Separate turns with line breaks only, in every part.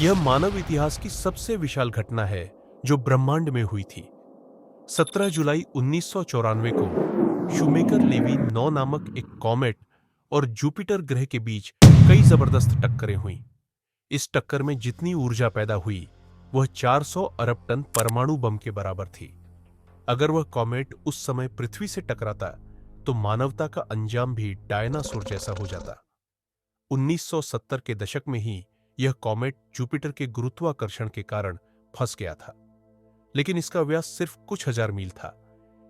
यह मानव इतिहास की सबसे विशाल घटना है जो ब्रह्मांड में हुई थी। 17 जुलाई 1994 को शूमेकर लेवी 9 नामक एक कॉमेट और जुपिटर ग्रह के बीच कई जबरदस्त टक्करें हुईं। इस टक्कर में जितनी ऊर्जा पैदा हुई वह 400 अरब टन परमाणु बम के बराबर थी। अगर वह कॉमेट उस समय पृथ्वी से टकराता तो मानवता का अंजाम भी डायनासोर जैसा हो जाता। 1970 के दशक में ही यह कॉमेट जुपिटर के गुरुत्वाकर्षण के कारण फंस गया था, लेकिन इसका व्यास सिर्फ कुछ हजार मील था,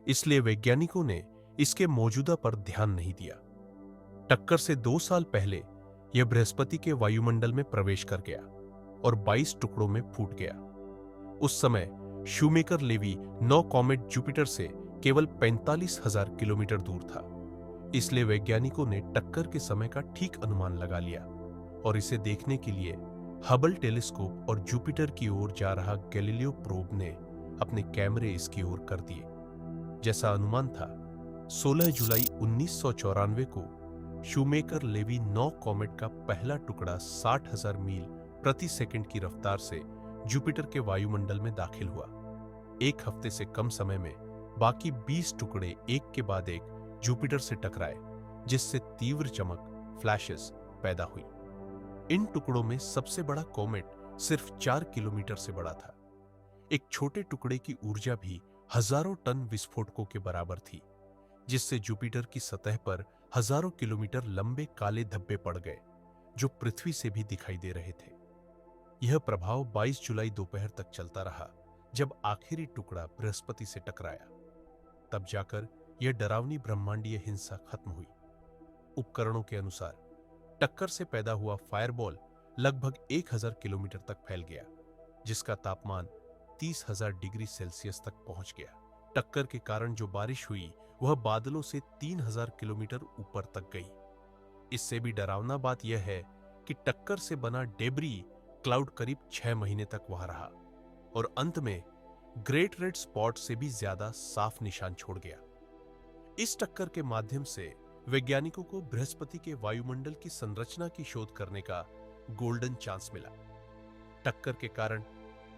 इसलिए वैज्ञानिकों ने इसके मौजूदा पर ध्यान नहीं दिया। टक्कर से 2 साल पहले यह बृहस्पति के वायुमंडल में प्रवेश कर गया और 22 टुकड़ों में फूट गया। उस समय शूमेकर लेवी 9 कॉमेट जुपिटर से केवल 45,000 किलोमीटर दूर था, इसलिए वैज्ञानिकों ने टक्कर के समय का ठीक अनुमान लगा लिया और इसे देखने के लिए हबल टेलीस्कोप और जुपिटर की ओर जा रहा गैलीलियो प्रोब ने अपने कैमरे इसकी ओर कर दिए। जैसा अनुमान था, 16 जुलाई 1994 को शूमेकर लेवी 9 कॉमेट का पहला टुकड़ा 60,000 मील प्रति सेकंड की रफ्तार से जुपिटर के वायुमंडल में दाखिल हुआ। एक हफ्ते से कम समय में बाकी 20 टुकड़े एक के बाद एक जुपिटर से टकराए, जिससे तीव्र चमक फ्लैशेस पैदा हुई। इन टुकड़ों में सबसे बड़ा कॉमेट सिर्फ 4 किलोमीटर से बड़ा था। एक छोटे टुकड़े की ऊर्जा भी हजारों टन विस्फोटकों के बराबर थी, जिससे जुपिटर की सतह पर हजारों किलोमीटर लंबे काले धब्बे पड़ गए, जो पृथ्वी से भी दिखाई दे रहे थे। यह प्रभाव 22 जुलाई दोपहर तक चलता रहा, जब आखिरी टुकड़ा बृहस्पति से टकराया। तब जाकर यह डरावनी ब्रह्मांडीय हिंसा खत्म हुई। उपकरणों के अनुसार टक्कर से पैदा हुआ फायरबॉल लगभग 1000 किलोमीटर तक फैल गया, जिसका तापमान 30,000 डिग्री सेल्सियस तक पहुंच गया। टक्कर के कारण जो बारिश हुई वह बादलों से 3000 किलोमीटर ऊपर तक गई। इससे भी डरावना बात यह है कि टक्कर से बना डेब्री क्लाउड करीब 6 महीने तक वहां रहा और अंत में ग्रेट रेड स्पॉट से भी ज्यादा साफ निशान छोड़ गया। इस टक्कर के माध्यम से वैज्ञानिकों को बृहस्पति के वायुमंडल की संरचना की शोध करने का गोल्डन चांस मिला। टक्कर के कारण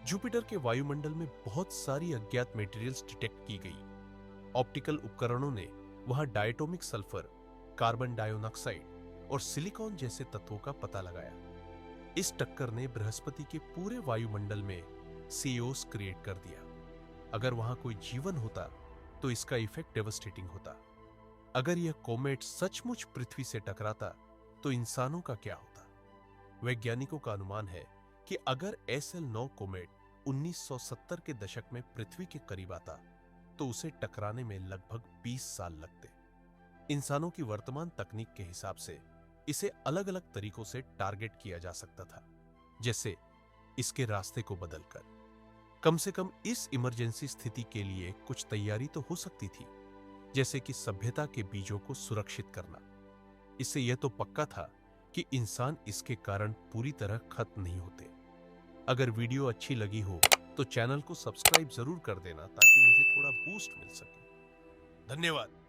जुपिटर के वायुमंडल में बहुत सारी अज्ञात मटेरियल्स डिटेक्ट की गई। ऑप्टिकल उपकरणों ने वहां डायटोमिक सल्फर, कार्बन डाइऑक्साइड और सिलिकॉन जैसे तत्वों का पता लगाया। इस टक्कर ने बृहस्पति के पूरे वायुमंडल में सीओस क्रिएट कर दिया। अगर वहां कोई जीवन होता तो इसका इफेक्ट डेवास्टेटिंग होता। अगर यह कॉमेट सचमुच पृथ्वी से टकराता तो इंसानों का क्या होता? वैज्ञानिकों का अनुमान है कि अगर SL9 कॉमेट 1970 के दशक में पृथ्वी के करीब आता तो उसे टकराने में लगभग 20 साल लगते। इंसानों की वर्तमान तकनीक के हिसाब से इसे अलग अलग तरीकों से टारगेट किया जा सकता था, जैसे इसके रास्ते को बदलकर। कम से कम इस इमरजेंसी स्थिति के लिए कुछ तैयारी तो हो सकती थी, जैसे कि सभ्यता के बीजों को सुरक्षित करना। इससे यह तो पक्का था कि इंसान इसके कारण पूरी तरह खत्म नहीं होते। अगर वीडियो अच्छी लगी हो तो चैनल को सब्सक्राइब जरूर कर देना, ताकि मुझे थोड़ा बूस्ट मिल सके। धन्यवाद।